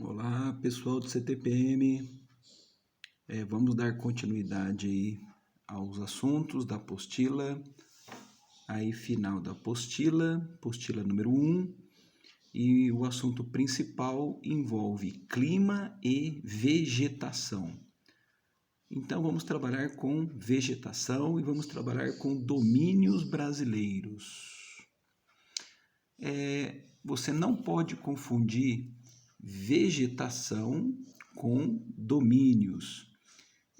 Olá, pessoal do CTPM. Vamos dar continuidade aí aos assuntos da apostila, aí final da apostila número 1, e o assunto principal envolve clima e vegetação. Então vamos trabalhar com vegetação e vamos trabalhar com domínios brasileiros. Você não pode confundir vegetação com domínios.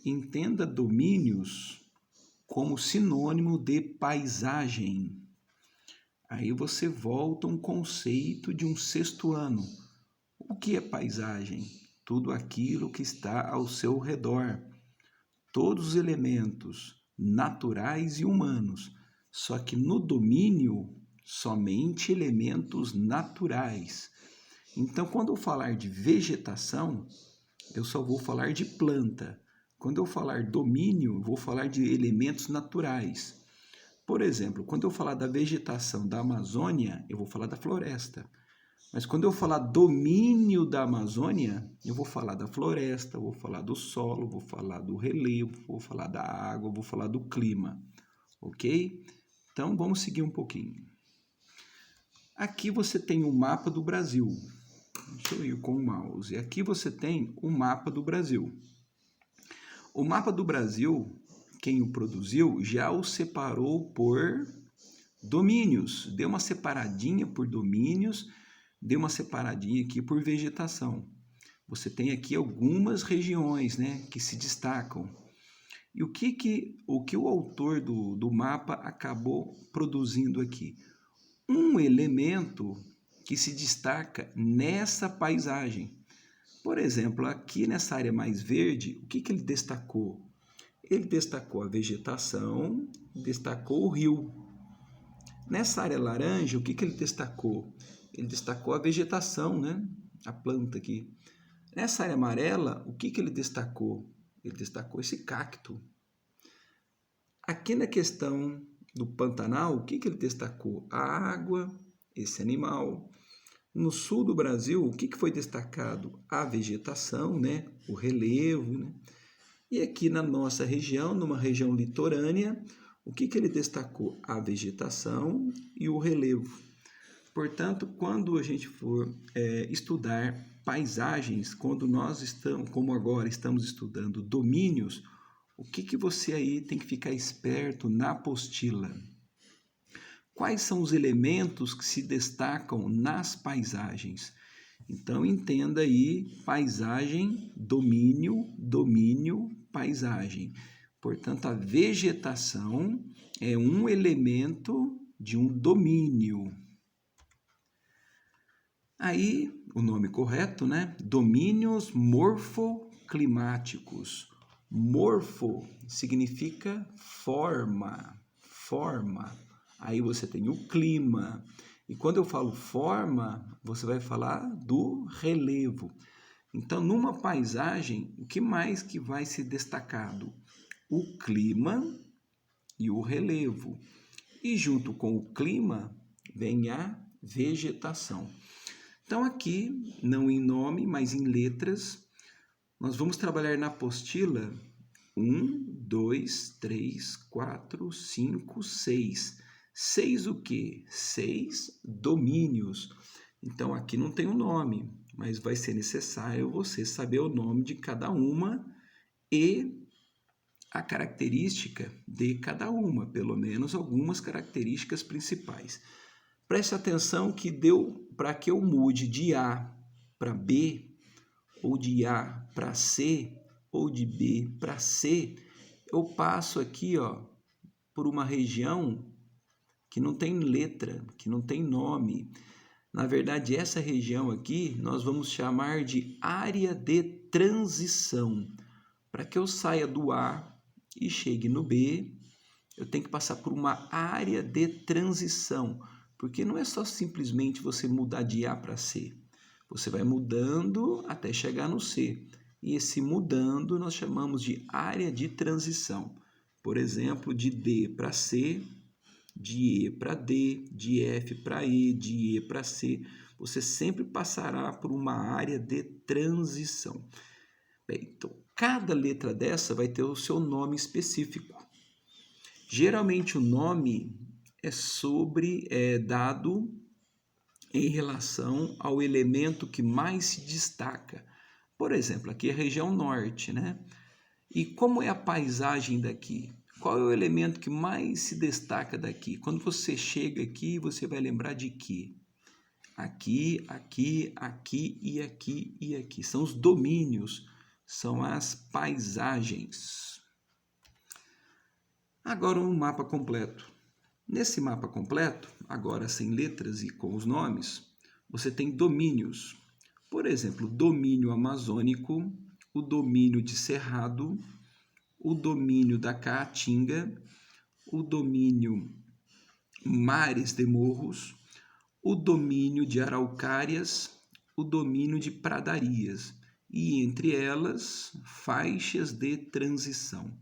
Entenda domínios como sinônimo de paisagem. Aí você volta a um conceito de um sexto ano. O que é paisagem? Tudo aquilo que está ao seu redor. Todos os elementos naturais e humanos. Só que no domínio, somente elementos naturais. Então, quando eu falar de vegetação, eu só vou falar de planta. Quando eu falar domínio, eu vou falar de elementos naturais. Por exemplo, quando eu falar da vegetação da Amazônia, eu vou falar da floresta. Mas quando eu falar domínio da Amazônia, eu vou falar da floresta, vou falar do solo, vou falar do relevo, vou falar da água, vou falar do clima. Ok? Então, vamos seguir um pouquinho. Aqui você tem o mapa do Brasil. Deixa eu ir com o mouse. Aqui você tem o mapa do Brasil. O mapa do Brasil, quem o produziu, já o separou por domínios. Deu uma separadinha por domínios, deu uma separadinha aqui por vegetação. Você tem aqui algumas regiões, né, que se destacam. E o que o autor do mapa acabou produzindo aqui? Um elemento que se destaca nessa paisagem. Por exemplo, aqui nessa área mais verde, o que ele destacou? Ele destacou a vegetação, destacou o rio. Nessa área laranja, o que ele destacou? Ele destacou a vegetação, né? A planta aqui. Nessa área amarela, o que ele destacou? Ele destacou esse cacto. Aqui na questão do Pantanal, o que ele destacou? A água, esse animal. No sul do Brasil, o que foi destacado? A vegetação, né? O relevo, né? E aqui na nossa região, numa região litorânea, o que ele destacou? A vegetação e o relevo. Portanto, quando a gente for estudar paisagens, quando nós estamos, como agora estamos estudando domínios, o que você aí tem que ficar esperto na apostila? Quais são os elementos que se destacam nas paisagens? Então, entenda aí, paisagem, domínio, domínio, paisagem. Portanto, a vegetação é um elemento de um domínio. Aí, o nome correto, né? Domínios morfoclimáticos. Morfo significa forma, forma. Aí você tem o clima. E quando eu falo forma, você vai falar do relevo. Então, numa paisagem, o que mais que vai ser destacado? O clima e o relevo. E junto com o clima vem a vegetação. Então, aqui, não em nome, mas em letras, nós vamos trabalhar na apostila 1, 2, 3, 4, 5, 6. 6 o quê? 6 domínios. Então, aqui não tem o nome, mas vai ser necessário você saber o nome de cada uma e a característica de cada uma, pelo menos algumas características principais. Preste atenção que deu para que eu mude de A para B, ou de A para C, ou de B para C, eu passo aqui, ó, por uma região que não tem letra, que não tem nome. Na verdade, essa região aqui nós vamos chamar de área de transição. Para que eu saia do A e chegue no B, eu tenho que passar por uma área de transição, porque não é só simplesmente você mudar de A para C. Você vai mudando até chegar no C. E esse mudando nós chamamos de área de transição. Por exemplo, de D para C, de E para D, de F para E, de E para C. você sempre passará por uma área de transição. Bem, então, cada letra dessa vai ter o seu nome específico. Geralmente o nome é dado em relação ao elemento que mais se destaca. Por exemplo, aqui é a região norte, né? E como é a paisagem daqui? Qual é o elemento que mais se destaca daqui? Quando você chega aqui, você vai lembrar de quê? Aqui, aqui, aqui e aqui e aqui. São os domínios, são as paisagens. Agora um mapa completo. Nesse mapa completo, agora sem letras e com os nomes, você tem domínios. Por exemplo, domínio amazônico, o domínio de Cerrado, o domínio da Caatinga, o domínio Mares de Morros, o domínio de Araucárias, o domínio de Pradarias e, entre elas, faixas de transição.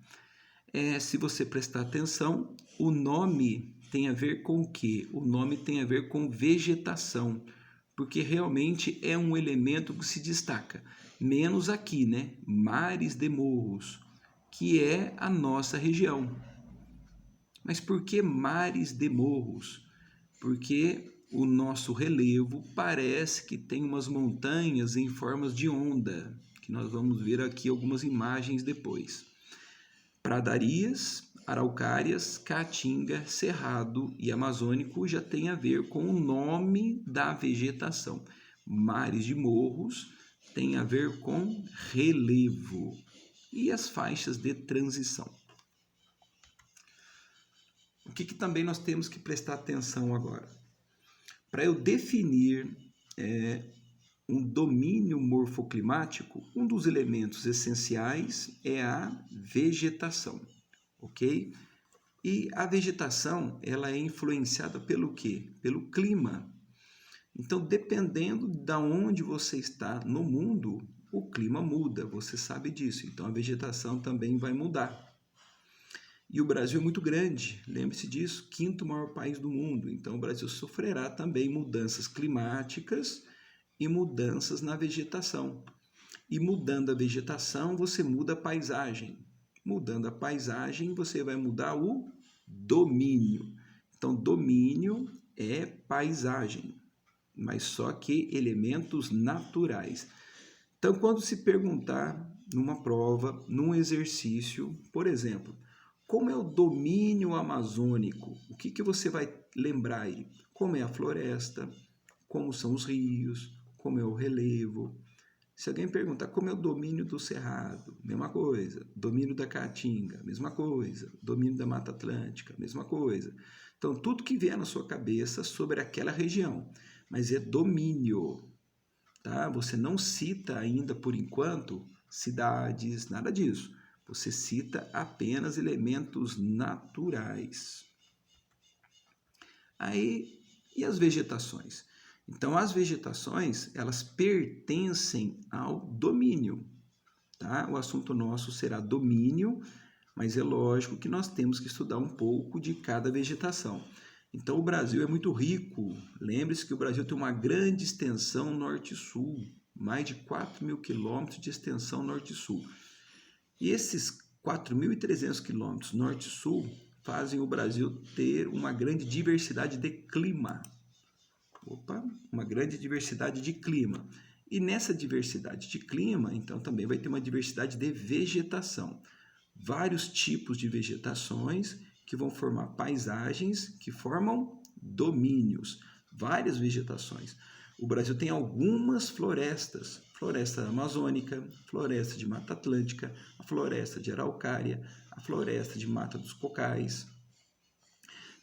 Se você prestar atenção, o nome tem a ver com o quê? O nome tem a ver com vegetação, porque realmente é um elemento que se destaca. Menos aqui, né? Mares de Morros, que é a nossa região. Mas por que Mares de Morros? Porque o nosso relevo parece que tem umas montanhas em formas de onda, que nós vamos ver aqui algumas imagens depois. Pradarias, Araucárias, Caatinga, Cerrado e Amazônico já tem a ver com o nome da vegetação. Mares de Morros tem a ver com relevo e as faixas de transição. O que também nós temos que prestar atenção agora? Para eu definir um domínio morfoclimático, um dos elementos essenciais é a vegetação, ok? E a vegetação, ela é influenciada pelo quê? Pelo clima. Então, dependendo de onde você está no mundo, o clima muda, você sabe disso. Então, a vegetação também vai mudar. E o Brasil é muito grande, lembre-se disso, quinto maior país do mundo. Então, o Brasil sofrerá também mudanças climáticas e mudanças na vegetação. E mudando a vegetação, você muda a paisagem. Mudando a paisagem, você vai mudar o domínio. Então, domínio é paisagem, mas só que elementos naturais. Então, quando se perguntar numa prova, num exercício, por exemplo, como é o domínio amazônico? O que você vai lembrar aí? Como é a floresta? Como são os rios? Como é o relevo? Se alguém perguntar como é o domínio do Cerrado, mesma coisa. Domínio da Caatinga, mesma coisa. Domínio da Mata Atlântica, mesma coisa. Então, tudo que vier na sua cabeça sobre aquela região, mas é domínio, tá? Você não cita ainda, por enquanto, cidades, nada disso. Você cita apenas elementos naturais. Aí, e as vegetações? Então, as vegetações, elas pertencem ao domínio, tá? O assunto nosso será domínio, mas é lógico que nós temos que estudar um pouco de cada vegetação. Então, o Brasil é muito rico. Lembre-se que o Brasil tem uma grande extensão norte-sul, mais de 4.000 quilômetros de extensão norte-sul. E esses 4.300 quilômetros norte-sul fazem o Brasil ter uma grande diversidade de clima. Uma grande diversidade de clima. E nessa diversidade de clima, então, também vai ter uma diversidade de vegetação. Vários tipos de vegetações que vão formar paisagens que formam domínios. Várias vegetações. O Brasil tem algumas florestas, floresta amazônica, floresta de Mata Atlântica, a floresta de Araucária, a floresta de Mata dos Cocais.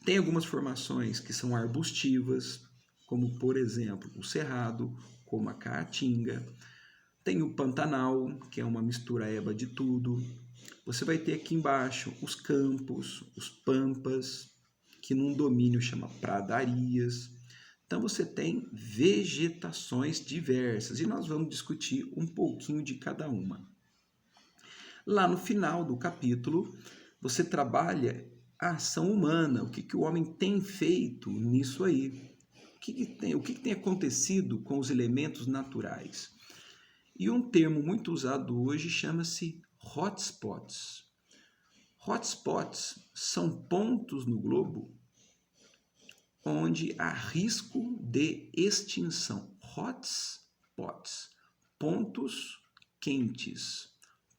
Tem algumas formações que são arbustivas, como, por exemplo, o Cerrado, como a Caatinga. Tem o Pantanal, que é uma mistureba de tudo. Você vai ter aqui embaixo os campos, os pampas, que num domínio chama pradarias. Então, você tem vegetações diversas e nós vamos discutir um pouquinho de cada uma. Lá no final do capítulo, você trabalha a ação humana, o que o homem tem feito nisso aí. o que tem acontecido com os elementos naturais? E um termo muito usado hoje chama-se hotspots. Hotspots são pontos no globo onde há risco de extinção. Hotspots, pontos quentes,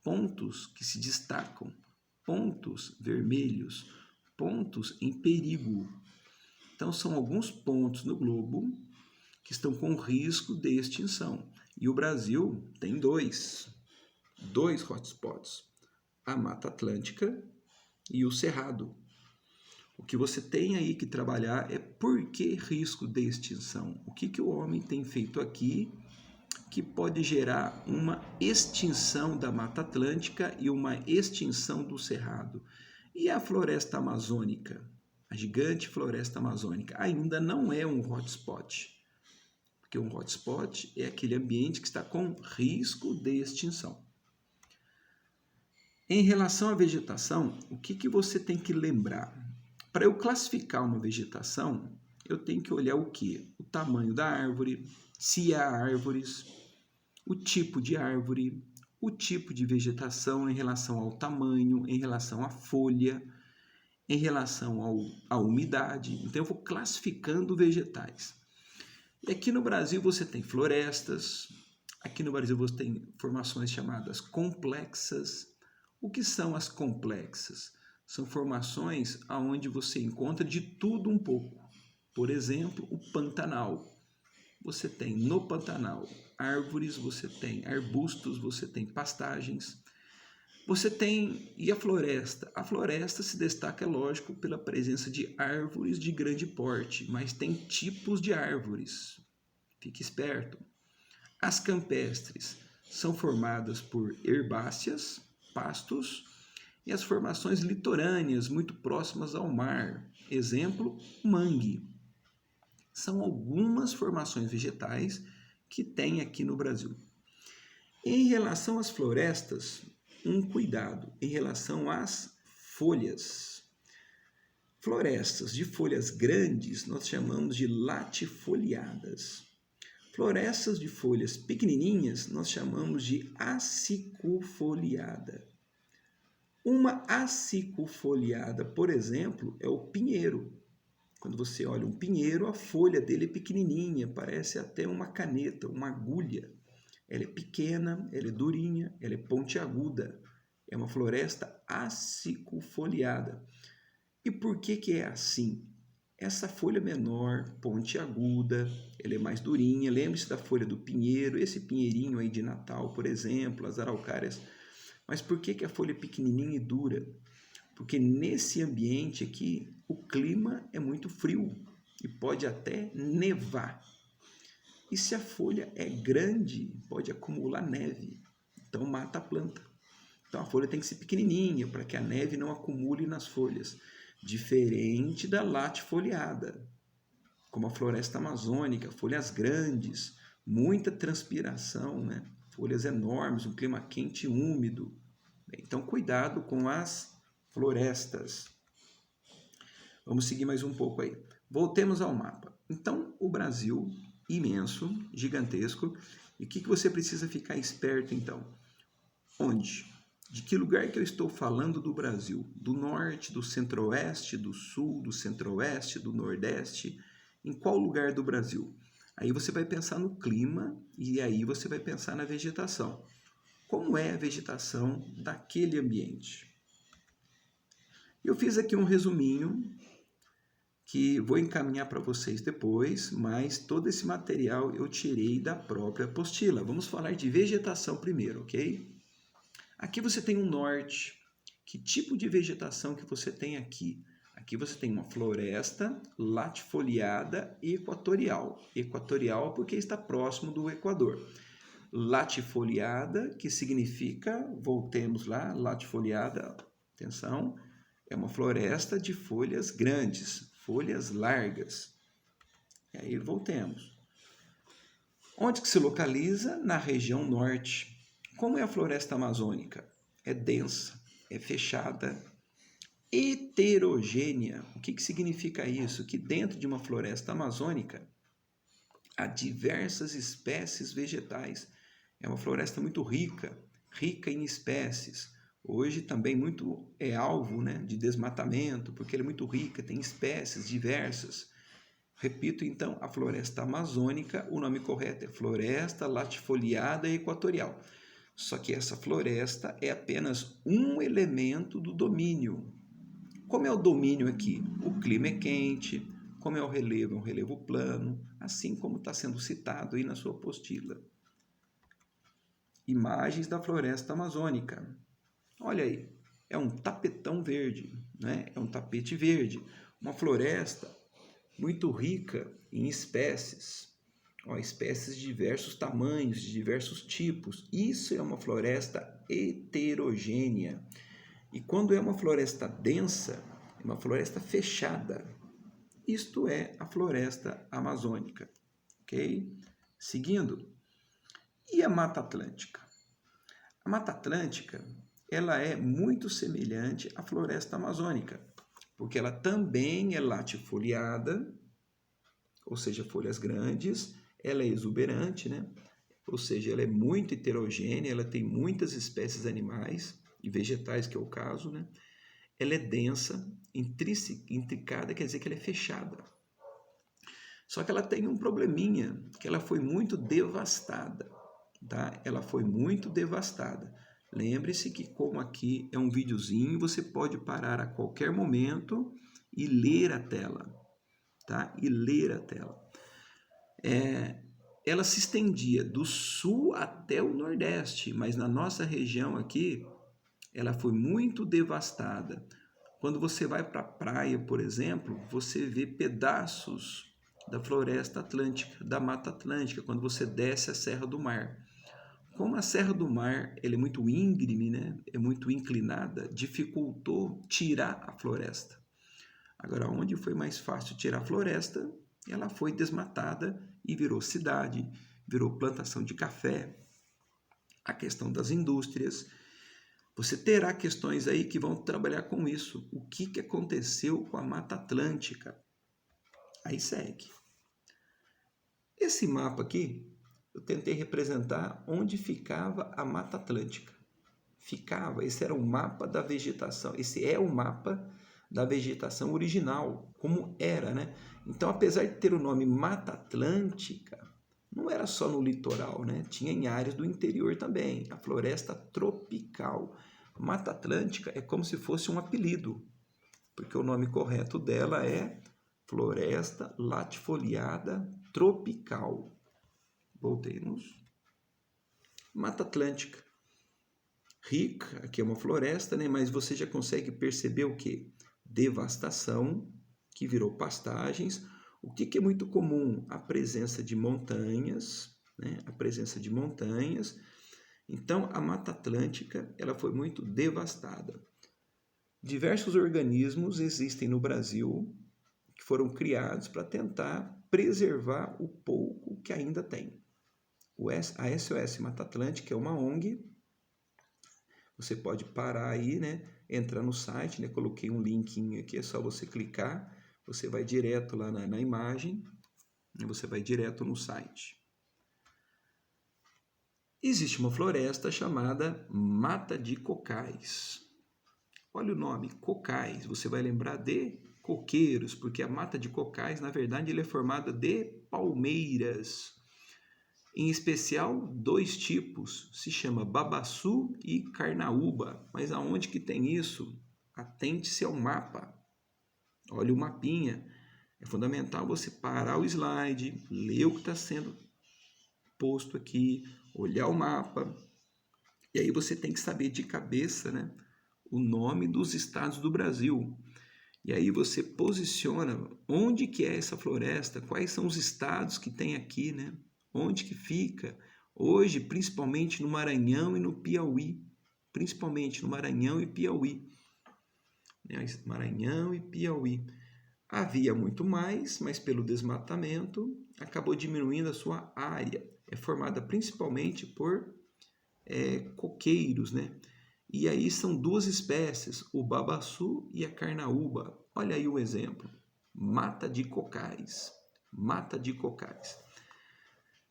pontos que se destacam, pontos vermelhos, pontos em perigo. Então, são alguns pontos no globo que estão com risco de extinção. E o Brasil tem dois hotspots, a Mata Atlântica e o Cerrado. O que você tem aí que trabalhar é por que risco de extinção? O que o homem tem feito aqui que pode gerar uma extinção da Mata Atlântica e uma extinção do Cerrado? E a floresta amazônica, a gigante floresta amazônica, ainda não é um hotspot, porque um hotspot é aquele ambiente que está com risco de extinção. Em relação à vegetação, o que você tem que lembrar? Para eu classificar uma vegetação, eu tenho que olhar o quê? O tamanho da árvore, se há árvores, o tipo de árvore, o tipo de vegetação em relação ao tamanho, em relação à folha, em relação à umidade. Então, eu vou classificando vegetais. E aqui no Brasil você tem florestas, aqui no Brasil você tem formações chamadas complexas. O que são as complexas? São formações onde você encontra de tudo um pouco. Por exemplo, o Pantanal. Você tem no Pantanal árvores, você tem arbustos, você tem pastagens. Você tem, e a floresta? A floresta se destaca, é lógico, pela presença de árvores de grande porte, mas tem tipos de árvores. Fique esperto. As campestres são formadas por herbáceas, pastos, e as formações litorâneas, muito próximas ao mar. Exemplo, mangue. São algumas formações vegetais que tem aqui no Brasil. Em relação às florestas, um cuidado em relação às folhas. Florestas de folhas grandes nós chamamos de latifoliadas. Florestas de folhas pequenininhas nós chamamos de acicufoliada. Uma acicufoliada, por exemplo, é o pinheiro. Quando você olha um pinheiro, a folha dele é pequenininha, parece até uma caneta, uma agulha. Ela é pequena, ela é durinha, ela é pontiaguda. É uma floresta acicufoliada. E por que é assim? Essa folha menor, pontiaguda, ela é mais durinha. Lembre-se da folha do pinheiro, esse pinheirinho aí de Natal, por exemplo, as araucárias. Mas por que a folha é pequenininha e dura? Porque nesse ambiente aqui, o clima é muito frio e pode até nevar. E se a folha é grande, pode acumular neve, então mata a planta. Então a folha tem que ser pequenininha para que a neve não acumule nas folhas. Diferente da latifoliada, como a floresta amazônica, folhas grandes, muita transpiração, né? Folhas enormes, um clima quente e úmido. Então cuidado com as florestas. Vamos seguir mais um pouco aí. Voltemos ao mapa. Então, o Brasil, imenso, gigantesco. E o que você precisa ficar esperto, então? Onde? De que lugar que eu estou falando do Brasil? Do norte, do centro-oeste, do sul, do centro-oeste, do nordeste? Em qual lugar do Brasil? Aí você vai pensar no clima e aí você vai pensar na vegetação. Como é a vegetação daquele ambiente? Eu fiz aqui um resuminho que vou encaminhar para vocês depois, mas todo esse material eu tirei da própria apostila. Vamos falar de vegetação primeiro, ok? Aqui você tem um norte. Que tipo de vegetação que você tem aqui? Aqui você tem uma floresta latifoliada equatorial. Equatorial porque está próximo do Equador. Latifoliada, que significa, voltemos lá, latifoliada, atenção, é uma floresta de folhas grandes, folhas largas. E aí voltemos. Onde que se localiza? Na região norte. Como é a floresta amazônica? É densa, é fechada, heterogênea. O que significa isso? Que dentro de uma floresta amazônica a diversas espécies vegetais. É uma floresta muito rica, rica em espécies. Hoje também muito é alvo, né, de desmatamento, porque ela é muito rica, tem espécies diversas. Repito então, a floresta amazônica, o nome correto é floresta latifoliada equatorial. Só que essa floresta é apenas um elemento do domínio. Como é o domínio aqui? O clima é quente, como é um relevo plano, assim como está sendo citado aí na sua apostila. Imagens da floresta amazônica. Olha aí, é um tapetão verde, né? É um tapete verde, uma floresta muito rica em espécies, espécies de diversos tamanhos, de diversos tipos. Isso é uma floresta heterogênea. E quando é uma floresta densa, é uma floresta fechada. Isto é a floresta amazônica, ok? Seguindo, e a Mata Atlântica? A Mata Atlântica, ela é muito semelhante à floresta amazônica, porque ela também é latifoliada, ou seja, folhas grandes, ela é exuberante, né? Ou seja, ela é muito heterogênea, ela tem muitas espécies animais e vegetais, que é o caso, né? Ela é densa, intricada, quer dizer que ela é fechada. Só que ela tem um probleminha, que ela foi muito devastada, tá? Ela foi muito devastada. Lembre-se que como aqui é um videozinho, você pode parar a qualquer momento e ler a tela, tá? E ler a tela. Ela se estendia do sul até o nordeste, mas na nossa região aqui, ela foi muito devastada. Quando você vai para a praia, por exemplo, você vê pedaços da floresta atlântica, da Mata Atlântica, quando você desce a Serra do Mar. Como a Serra do Mar ela é muito íngreme, né? É muito inclinada, dificultou tirar a floresta. Agora, onde foi mais fácil tirar a floresta, ela foi desmatada e virou cidade, virou plantação de café, a questão das indústrias. Você terá questões aí que vão trabalhar com isso. O que aconteceu com a Mata Atlântica? Aí segue. Esse mapa aqui, eu tentei representar onde ficava a Mata Atlântica. Esse era o mapa da vegetação, esse é o mapa da vegetação original, como era, né? Então, apesar de ter o nome Mata Atlântica, não era só no litoral, né? Tinha em áreas do interior também, a floresta tropical. Mata Atlântica é como se fosse um apelido, porque o nome correto dela é Floresta Latifoliada Tropical. Voltemos. Mata Atlântica. Rica, aqui é uma floresta, né? Mas você já consegue perceber o quê? Devastação, que virou pastagens. O que é muito comum? A presença de montanhas, né? A presença de montanhas. Então, a Mata Atlântica ela foi muito devastada. Diversos organismos existem no Brasil que foram criados para tentar preservar o pouco que ainda tem. A SOS Mata Atlântica é uma ONG. Você pode parar aí, né? Entrar no site, né? Coloquei um linkinho aqui, é só você clicar. Você vai direto lá na imagem, e você vai direto no site. Existe uma floresta chamada Mata de Cocais. Olha o nome, cocais. Você vai lembrar de coqueiros, porque a Mata de Cocais, na verdade, ele é formada de palmeiras. Em especial, dois tipos, se chama babaçu e carnaúba. Mas aonde que tem isso? Atente-se ao mapa. Olha o mapinha. É fundamental você parar o slide, ler o que está sendo posto aqui, olhar o mapa. E aí você tem que saber de cabeça, né, o nome dos estados do Brasil. E aí você posiciona onde que é essa floresta, quais são os estados que tem aqui, né? Onde que fica? Hoje, principalmente no Maranhão e no Piauí. Principalmente no Maranhão e Piauí. Maranhão e Piauí. Havia muito mais, mas pelo desmatamento acabou diminuindo a sua área. É formada principalmente por coqueiros, né? E aí são duas espécies, o babaçu e a carnaúba. Olha aí o exemplo. Mata de Cocais. Mata de Cocais.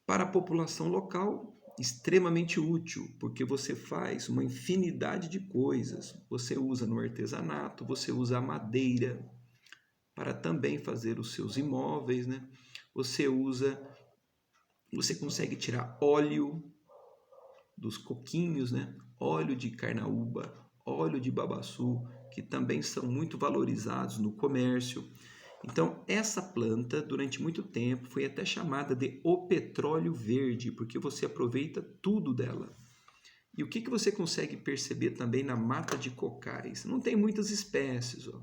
Para a população local, extremamente útil, porque você faz uma infinidade de coisas. Você usa no artesanato, você usa a madeira para também fazer os seus imóveis, né? Você consegue tirar óleo dos coquinhos, né? Óleo de carnaúba, óleo de babaçu, que também são muito valorizados no comércio. Então, essa planta, durante muito tempo, foi até chamada de o petróleo verde, porque você aproveita tudo dela. E o que você consegue perceber também na mata de cocais? Não tem muitas espécies, ó.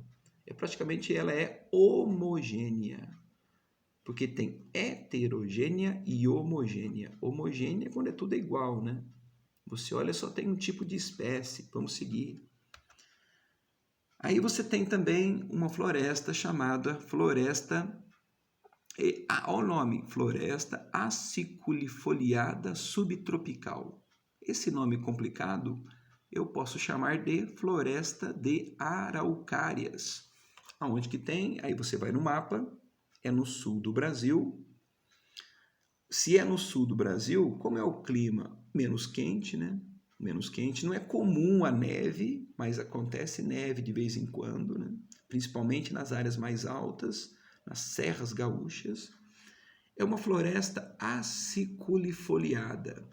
Praticamente ela é homogênea, porque tem heterogênea e homogênea. Homogênea é quando é tudo igual, né? Você olha, só tem um tipo de espécie. Vamos seguir. Aí você tem também uma floresta chamada floresta, olha o nome, floresta aciculifoliada subtropical. Esse nome complicado eu posso chamar de floresta de araucárias. Aonde que tem? Aí você vai no mapa, é no sul do Brasil. Se é no sul do Brasil, como é o clima? Menos quente, né? Menos quente. Não é comum a neve, mas acontece neve de vez em quando, né? Principalmente nas áreas mais altas, nas serras gaúchas. É uma floresta aciculifoliada.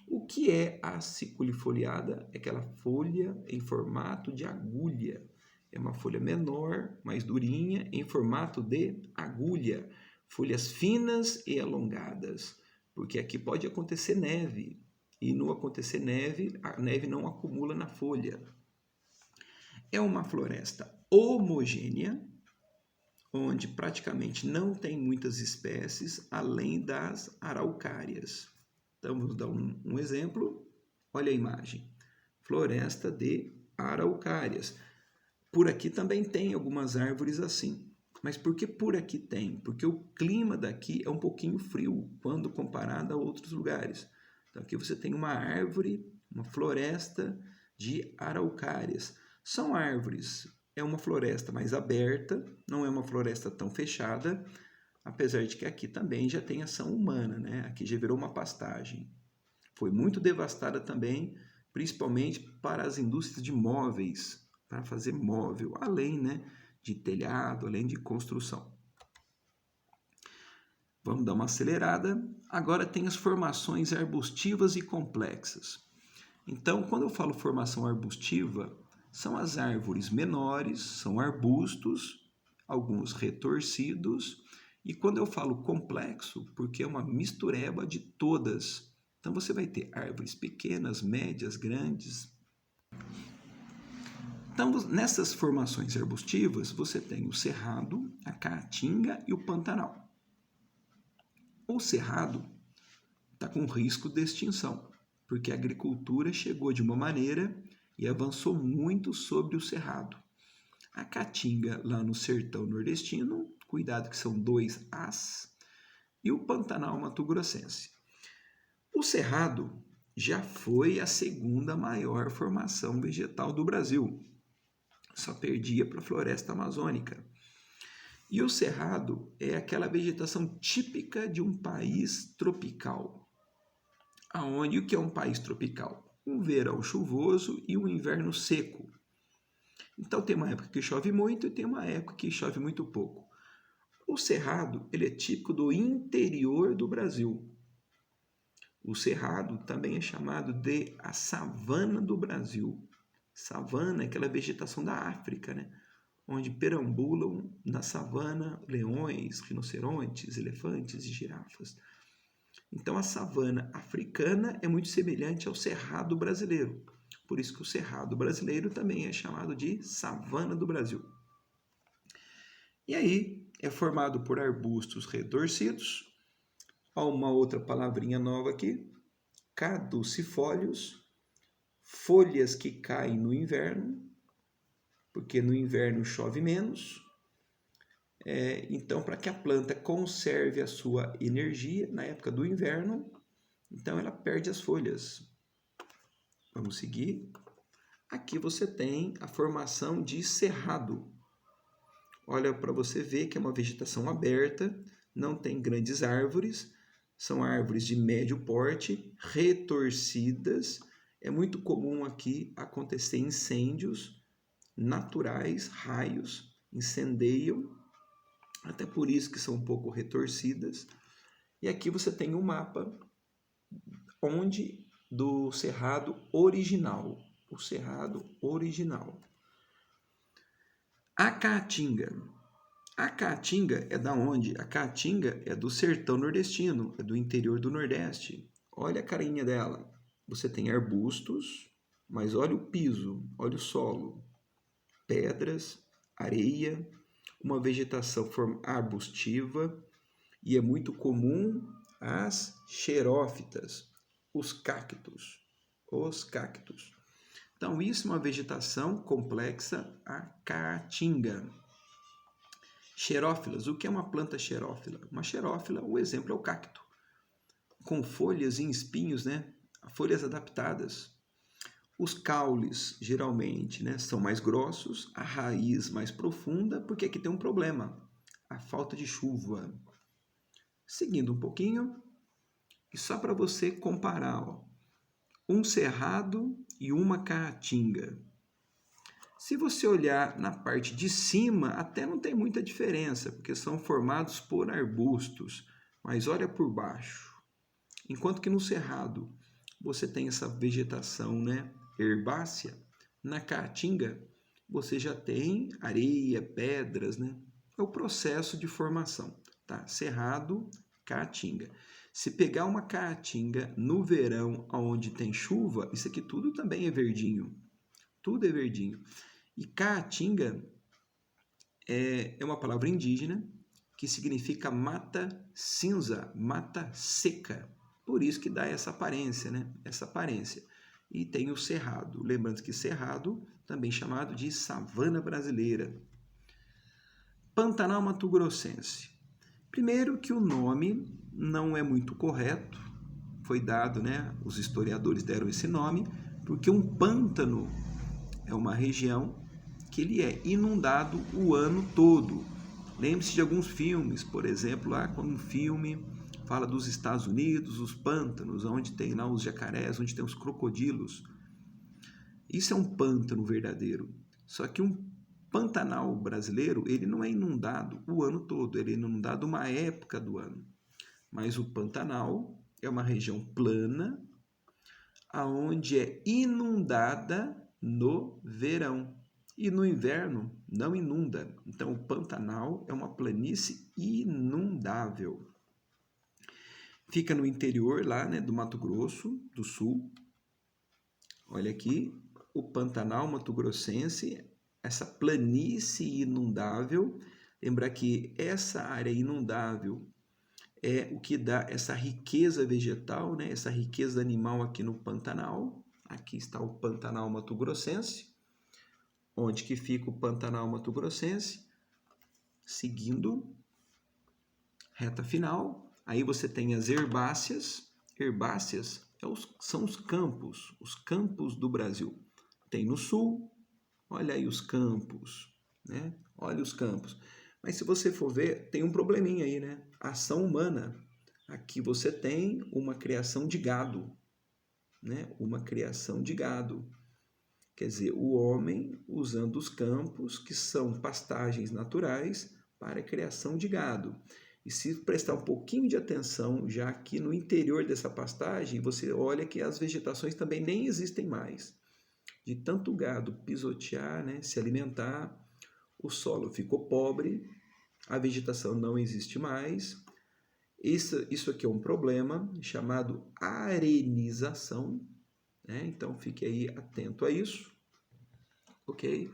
O que é aciculifoliada? É aquela folha em formato de agulha. É uma folha menor, mais durinha, em formato de agulha. Folhas finas e alongadas. Porque aqui pode acontecer neve. E no acontecer neve, a neve não acumula na folha. É uma floresta homogênea, onde praticamente não tem muitas espécies, além das araucárias. Então, vamos dar um exemplo. Olha a imagem. Floresta de araucárias. Por aqui também tem algumas árvores assim. Mas por que por aqui tem? Porque o clima daqui é um pouquinho frio quando comparado a outros lugares. Então, aqui você tem uma árvore, uma floresta de araucárias. São árvores, é uma floresta mais aberta, não é uma floresta tão fechada, apesar de que aqui também já tem ação humana, né? Aqui já virou uma pastagem. Foi muito devastada também, principalmente para as indústrias de móveis, para fazer móvel, além, né, de telhado, além de construção. Vamos dar uma acelerada. Agora tem as formações arbustivas e complexas. Então, quando eu falo formação arbustiva, são as árvores menores, são arbustos, alguns retorcidos, e quando eu falo complexo, porque é uma mistureba de todas. Então você vai ter árvores pequenas, médias, grandes. Então, nessas formações arbustivas, você tem o cerrado, a caatinga e o pantanal. O cerrado está com risco de extinção, porque a agricultura chegou de uma maneira e avançou muito sobre o cerrado. A caatinga, lá no sertão nordestino, cuidado que são 2 As, e o Pantanal mato-grossense. O cerrado já foi a segunda maior formação vegetal do Brasil, só perdia para a floresta amazônica. E o cerrado é aquela vegetação típica de um país tropical. Aonde o que é um país tropical? Um verão chuvoso e um inverno seco. Então tem uma época que chove muito e tem uma época que chove muito pouco. O cerrado, ele é típico do interior do Brasil. O cerrado também é chamado de a savana do Brasil. Savana é aquela vegetação da África, né? Onde perambulam na savana leões, rinocerontes, elefantes e girafas. Então a savana africana é muito semelhante ao cerrado brasileiro. Por isso que o cerrado brasileiro também é chamado de savana do Brasil. E aí é formado por arbustos retorcidos. Há uma outra palavrinha nova aqui. Caducifólios. Folhas que caem no inverno, porque no inverno chove menos. Então, para que a planta conserve a sua energia na época do inverno, então ela perde as folhas. Vamos seguir. Aqui você tem a formação de cerrado. Olha para você ver que é uma vegetação aberta, não tem grandes árvores, São árvores de médio porte, retorcidas. É muito comum aqui acontecer incêndios naturais, raios, incendeiam, até por isso que são um pouco retorcidas. E aqui você tem um mapa onde do cerrado original, o cerrado original. A Caatinga. A Caatinga é da onde? A Caatinga é do sertão nordestino, é do interior do Nordeste. Olha a carinha dela. Você tem arbustos, mas olha o piso, olha o solo. Pedras, areia, uma vegetação arbustiva, e é muito comum as xerófitas, os cactos. Então, isso é uma vegetação complexa, a caatinga. Xerófilas, o que é uma planta xerófila? Uma xerófila, o exemplo é o cacto, com folhas e espinhos, né? Folhas adaptadas. Os caules, geralmente, né, são mais grossos, a raiz mais profunda, porque aqui tem um problema, a falta de chuva. Seguindo um pouquinho, e só para você comparar, ó, um cerrado e uma caatinga. Se você olhar na parte de cima, até não tem muita diferença, porque são formados por arbustos, mas olha por baixo. Enquanto que no cerrado você tem essa vegetação, né, herbácea, na caatinga você já tem areia, pedras, né? É o processo de formação, tá? Cerrado, caatinga. Se pegar uma caatinga no verão, onde tem chuva, isso aqui tudo também é verdinho. Tudo é verdinho. E caatinga é uma palavra indígena que significa mata cinza, mata seca. Por isso que dá essa aparência, né? Essa aparência. E tem o cerrado. Lembrando que cerrado, também chamado de savana brasileira. Pantanal Mato-Grossense. Primeiro que o nome não é muito correto. Foi dado, né? Os historiadores deram esse nome, porque um pântano é uma região que ele é inundado o ano todo. Lembre-se de alguns filmes, por exemplo, lá quando um filme fala dos Estados Unidos, os pântanos, onde tem lá os jacarés, onde tem os crocodilos. Isso é um pântano verdadeiro. Só que um Pantanal brasileiro, ele não é inundado o ano todo, ele é inundado uma época do ano. Mas o Pantanal é uma região plana, aonde é inundada no verão. E no inverno não inunda. Então, o Pantanal é uma planície inundável. Fica no interior lá, né, do Mato Grosso do Sul. Olha aqui, o Pantanal Mato-Grossense, essa planície inundável. Lembrar que essa área inundável é o que dá essa riqueza vegetal, né, essa riqueza animal aqui no Pantanal. Aqui está o Pantanal Mato-Grossense. Onde que fica o Pantanal Mato-Grossense? Seguindo, reta final, aí você tem as herbáceas. Herbáceas são os campos do Brasil. Tem no sul, olha aí os campos, né? Olha os campos. Mas se você for ver, tem um probleminha aí, né? Ação humana. Aqui você tem uma criação de gado, né? Uma criação de gado. Quer dizer, o homem usando os campos, que são pastagens naturais, para a criação de gado. E se prestar um pouquinho de atenção, já aqui no interior dessa pastagem, você olha que as vegetações também nem existem mais. De tanto gado pisotear, né, se alimentar, o solo ficou pobre, a vegetação não existe mais. Isso aqui é um problema chamado arenização, né? Então fique aí atento a isso, ok?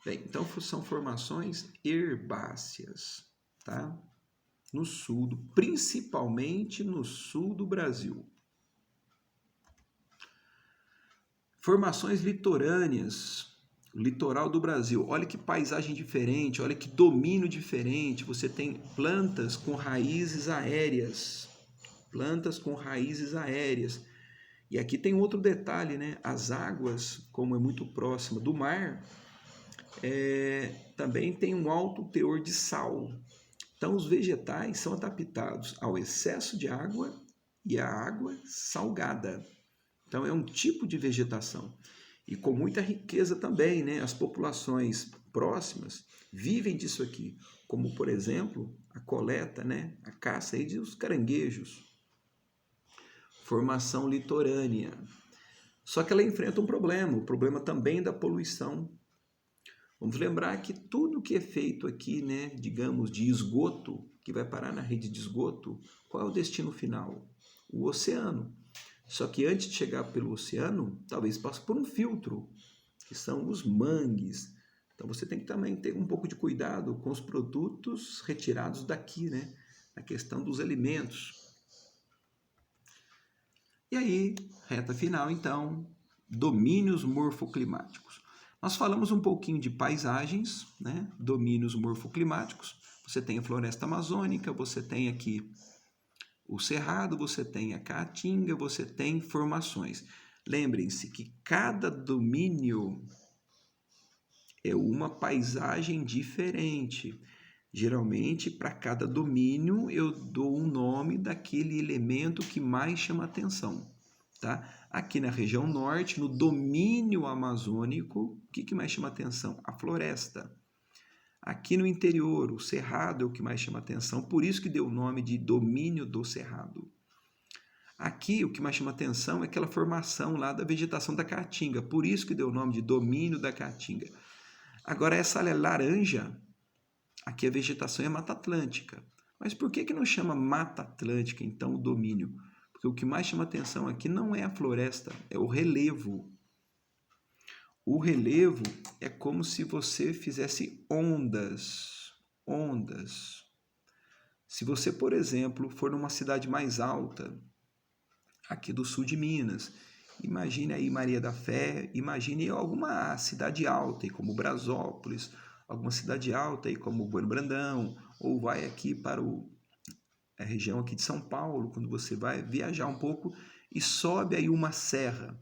Bem, então são formações herbáceas, tá? No sul, principalmente no sul do Brasil. Formações litorâneas, litoral do Brasil. Olha que paisagem diferente, olha que domínio diferente. Você tem plantas com raízes aéreas, plantas com raízes aéreas. E aqui tem outro detalhe, né? As águas, como é muito próxima do mar, também tem um alto teor de sal. Então, os vegetais são adaptados ao excesso de água e a água salgada. Então é um tipo de vegetação. E com muita riqueza também, né? As populações próximas vivem disso aqui, como por exemplo a coleta, né? A caça aí dos caranguejos, formação litorânea. Só que ela enfrenta um problema, o problema também da poluição. Vamos lembrar que tudo que é feito aqui, né, digamos, de esgoto, que vai parar na rede de esgoto, qual é o destino final? O oceano. Só que antes de chegar pelo oceano, talvez passe por um filtro, que são os mangues. Então você tem que também ter um pouco de cuidado com os produtos retirados daqui, né? A questão dos alimentos. E aí, reta final, então, domínios morfoclimáticos. Nós falamos um pouquinho de paisagens, né? Domínios morfoclimáticos. Você tem a floresta amazônica, você tem aqui o cerrado, você tem a caatinga, você tem formações. Lembrem-se que cada domínio é uma paisagem diferente. Geralmente, para cada domínio, eu dou um nome daquele elemento que mais chama atenção. Tá? Aqui na região norte, no domínio amazônico, o que mais chama atenção? A floresta. Aqui no interior, o cerrado é o que mais chama atenção, por isso que deu o nome de domínio do cerrado. Aqui, o que mais chama atenção é aquela formação lá da vegetação da caatinga, por isso que deu o nome de domínio da caatinga. Agora, essa laranja, aqui a vegetação é Mata Atlântica. Mas por que não chama Mata Atlântica, então, o domínio? Porque o que mais chama atenção aqui não é a floresta, é o relevo. O relevo é como se você fizesse ondas. Se você, por exemplo, for numa cidade mais alta, aqui do sul de Minas, imagine aí Maria da Fé, imagine alguma cidade alta, como Brasópolis, alguma cidade alta aí como Bueno Brandão, ou vai aqui para a região aqui de São Paulo, quando você vai viajar um pouco e sobe aí uma serra.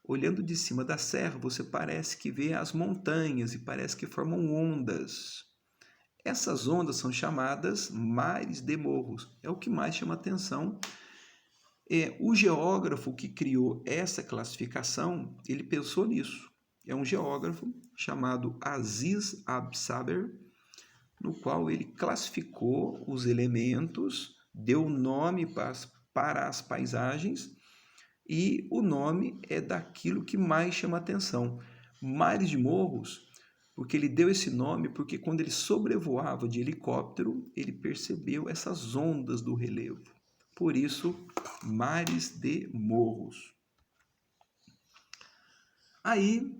Olhando de cima da serra, você parece que vê as montanhas e parece que formam ondas. Essas ondas são chamadas mares de morros. É o que mais chama atenção. O geógrafo que criou essa classificação, ele pensou nisso. É um geógrafo chamado Aziz Absaber, no qual ele classificou os elementos, deu nome para as paisagens, e o nome é daquilo que mais chama atenção. Mares de morros, porque ele deu esse nome porque quando ele sobrevoava de helicóptero, ele percebeu essas ondas do relevo. Por isso, mares de morros. Aí,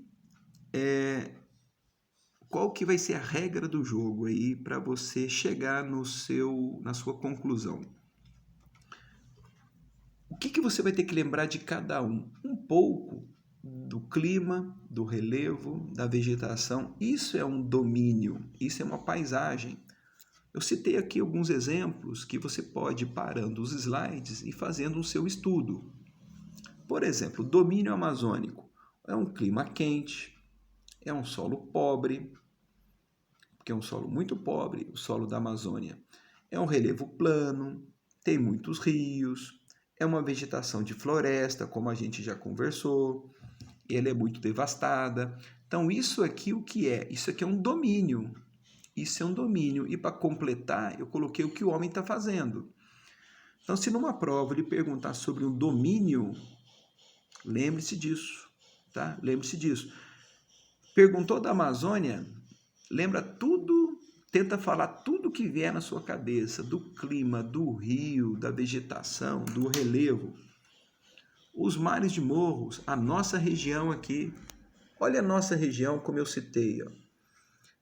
qual que vai ser a regra do jogo aí para você chegar na sua conclusão? O que você vai ter que lembrar de cada um? Um pouco do clima, do relevo, da vegetação. Isso é um domínio, isso é uma paisagem. Eu citei aqui alguns exemplos que você pode ir parando os slides e fazendo o seu estudo. Por exemplo, o domínio amazônico é um clima quente, é um solo pobre, porque é um solo muito pobre, o solo da Amazônia. É um relevo plano, tem muitos rios, é uma vegetação de floresta, como a gente já conversou, ela é muito devastada. Então, isso aqui o que é? Isso aqui é um domínio. Isso é um domínio. E para completar, eu coloquei o que o homem está fazendo. Então, se numa prova ele perguntar sobre um domínio, lembre-se disso, tá? Lembre-se disso. Perguntou da Amazônia, lembra tudo, tenta falar tudo que vier na sua cabeça, do clima, do rio, da vegetação, do relevo. Os mares de morros, a nossa região aqui, olha a nossa região como eu citei, ó.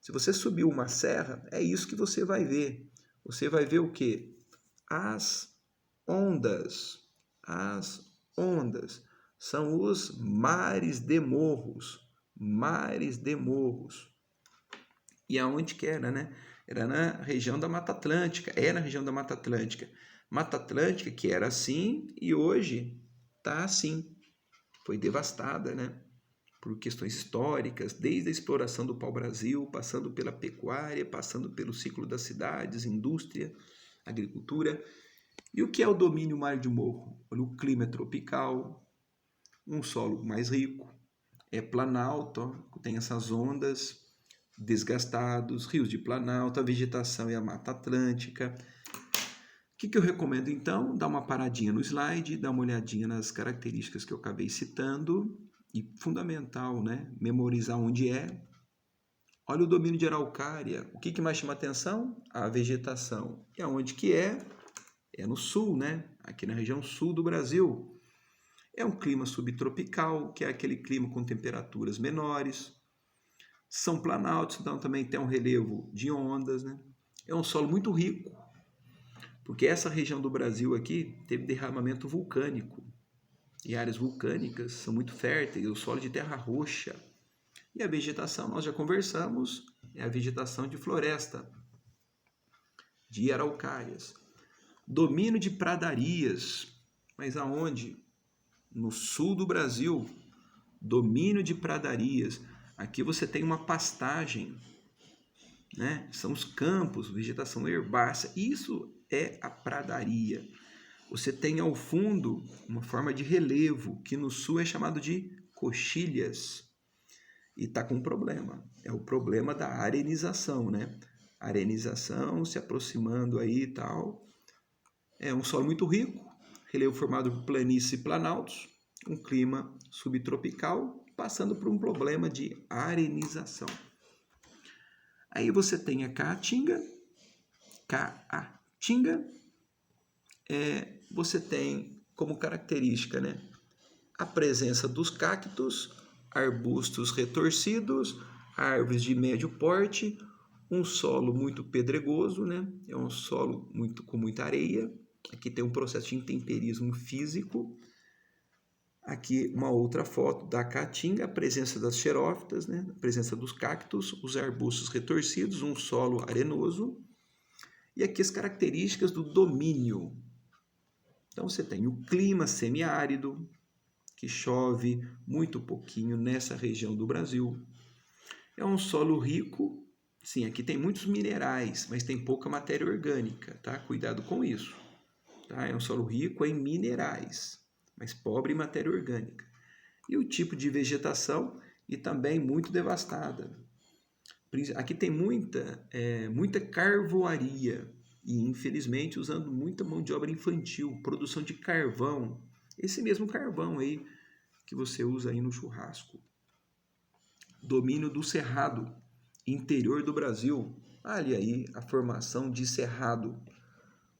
Se você subir uma serra, é isso que você vai ver. Você vai ver o quê? As ondas. As ondas são os mares de morros. Mares de morros. E aonde que era, né? Era na região da Mata Atlântica. É na região da Mata Atlântica. Mata Atlântica que era assim e hoje está assim. Foi devastada, né? Por questões históricas, desde a exploração do pau-brasil, passando pela pecuária, passando pelo ciclo das cidades, indústria, agricultura. E o que é o domínio mar de morro? Olha, o clima é tropical, um solo mais rico, é planalto, tem essas ondas desgastados, rios de planalto, a vegetação e a Mata Atlântica. O que eu recomendo então? Dar uma paradinha no slide, dar uma olhadinha nas características que eu acabei citando, e fundamental, né? Memorizar onde é. Olha o domínio de araucária. O que mais chama atenção? A vegetação. E aonde que é? É no sul, né? Aqui na região sul do Brasil. É um clima subtropical, que é aquele clima com temperaturas menores. São planaltos, então também tem um relevo de ondas, né? É um solo muito rico, porque essa região do Brasil aqui teve derramamento vulcânico. E áreas vulcânicas são muito férteis, o solo de terra roxa. E a vegetação, nós já conversamos, é a vegetação de floresta, de araucárias. Domínio de pradarias, mas aonde? No sul do Brasil, domínio de pradarias. Aqui você tem uma pastagem, né? São os campos, vegetação herbácea. Isso é a pradaria. Você tem ao fundo uma forma de relevo, que no sul é chamado de coxilhas. E está com um problema. É o problema da arenização, né? Arenização se aproximando aí e tal. É um solo muito rico, relevo formado por planícies e planaltos, um clima subtropical, passando por um problema de arenização. Aí você tem a caatinga, você tem como característica, né, a presença dos cactos, arbustos retorcidos, árvores de médio porte, um solo muito pedregoso, né? É um solo com muita areia. Aqui tem um processo de intemperismo físico. Aqui uma outra foto da caatinga, a presença das xerófitas, né? A presença dos cactos, os arbustos retorcidos, um solo arenoso. E aqui as características do domínio. Então você tem o clima semiárido, que chove muito pouquinho nessa região do Brasil. É um solo rico, sim, aqui tem muitos minerais, mas tem pouca matéria orgânica, tá? Cuidado com isso. Tá? É um solo rico em minerais, mas pobre em matéria orgânica. E o tipo de vegetação, e também muito devastada. Aqui tem muita carvoaria, e infelizmente usando muita mão de obra infantil, produção de carvão, esse mesmo carvão aí que você usa aí no churrasco. Domínio do cerrado, interior do Brasil. Olha aí a formação de cerrado.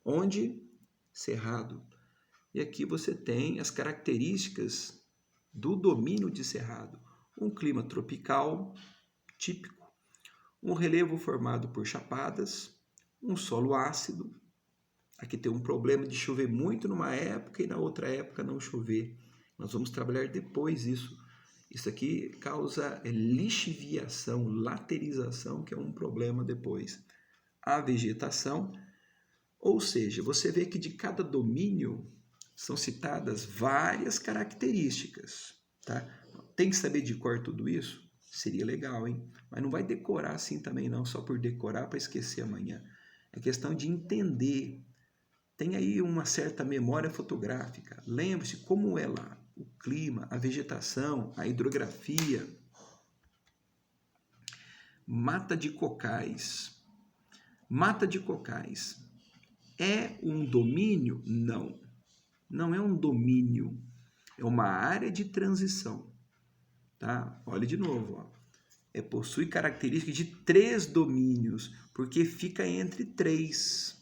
Onde? Cerrado. E aqui você tem as características do domínio de cerrado. Um clima tropical típico, um relevo formado por chapadas, um solo ácido. Aqui tem um problema de chover muito numa época e na outra época não chover. Nós vamos trabalhar depois isso. Isso aqui causa lixiviação, laterização, que é um problema depois. A vegetação, ou seja, você vê que de cada domínio são citadas várias características, tá? Tem que saber de cor tudo isso? Seria legal, hein? Mas não vai decorar assim também não, só por decorar para esquecer amanhã. É questão de entender. Tem aí uma certa memória fotográfica. Lembre-se como é lá o clima, a vegetação, a hidrografia. Mata de cocais. Mata de cocais é um domínio? Não. Não é um domínio. É uma área de transição. Tá? Olha de novo. Ó. Possui características de 3 domínios, porque fica entre 3.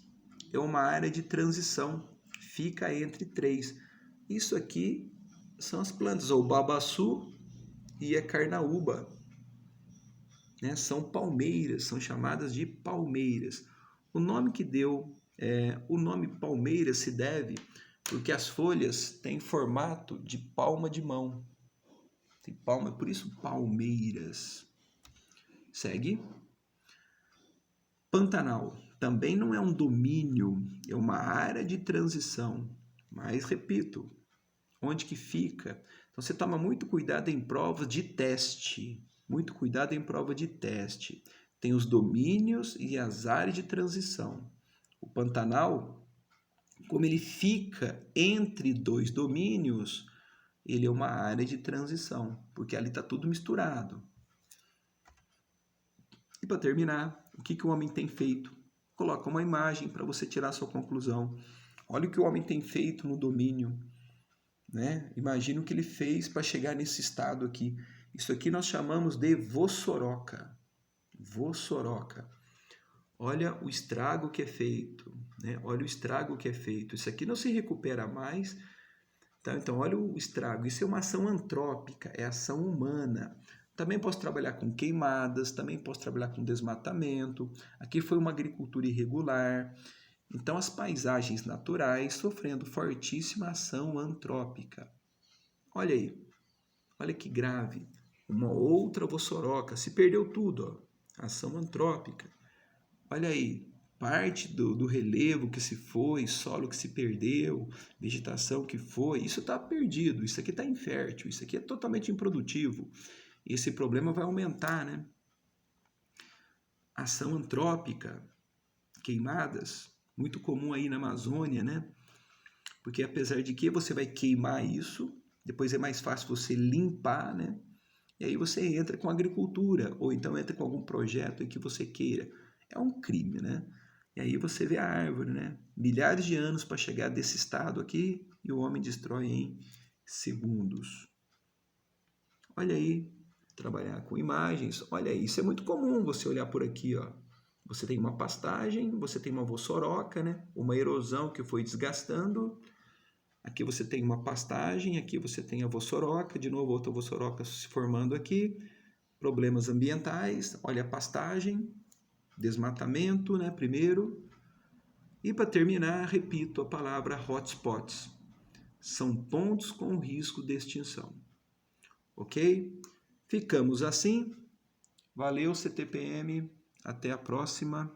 É uma área de transição. Fica entre 3. Isso aqui são as plantas, o babaçu e a carnaúba. Né? São palmeiras, são chamadas de palmeiras. O nome que deu, o nome palmeira se deve porque as folhas têm formato de palma de mão. Tem palma, por isso palmeiras. Segue. Pantanal também não é um domínio, é uma área de transição. Mas, repito, onde que fica? Então, você toma muito cuidado em provas de teste. Muito cuidado em prova de teste. Tem os domínios e as áreas de transição. O Pantanal como ele fica entre dois domínios, ele é uma área de transição, porque ali está tudo misturado. E para terminar, o que o homem tem feito? Coloca uma imagem para você tirar a sua conclusão. Olha o que o homem tem feito no domínio, né? Imagina o que ele fez para chegar nesse estado aqui. Isso aqui nós chamamos de vossoroca. Vossoroca. Olha o estrago que é feito, né? Olha o estrago que é feito. Isso aqui não se recupera mais. Tá? Então, olha o estrago. Isso é uma ação antrópica, é ação humana. Também posso trabalhar com queimadas, também posso trabalhar com desmatamento. Aqui foi uma agricultura irregular. Então, as paisagens naturais sofrendo fortíssima ação antrópica. Olha aí, olha que grave. Uma outra vossoroca, se perdeu tudo, ó. Ação antrópica. Olha aí, parte do relevo que se foi, solo que se perdeu, vegetação que foi, isso está perdido, isso aqui está infértil, isso aqui é totalmente improdutivo. Esse problema vai aumentar, né? Ação antrópica, queimadas, muito comum aí na Amazônia, né? Porque apesar de que você vai queimar isso, depois é mais fácil você limpar, né? E aí você entra com agricultura, ou então entra com algum projeto em que você queira. É um crime, né? E aí você vê a árvore, né? Milhares de anos para chegar desse estado aqui e o homem destrói em segundos. Olha aí, trabalhar com imagens. Olha aí, isso é muito comum você olhar por aqui, ó. Você tem uma pastagem, você tem uma vossoroca, né? Uma erosão que foi desgastando. Aqui você tem uma pastagem, aqui você tem a vossoroca, de novo outra vossoroca se formando aqui. Problemas ambientais, olha a pastagem, desmatamento, né, primeiro. E para terminar, repito a palavra hotspots. São pontos com risco de extinção. Ok? Ficamos assim. Valeu, CTPM. Até a próxima.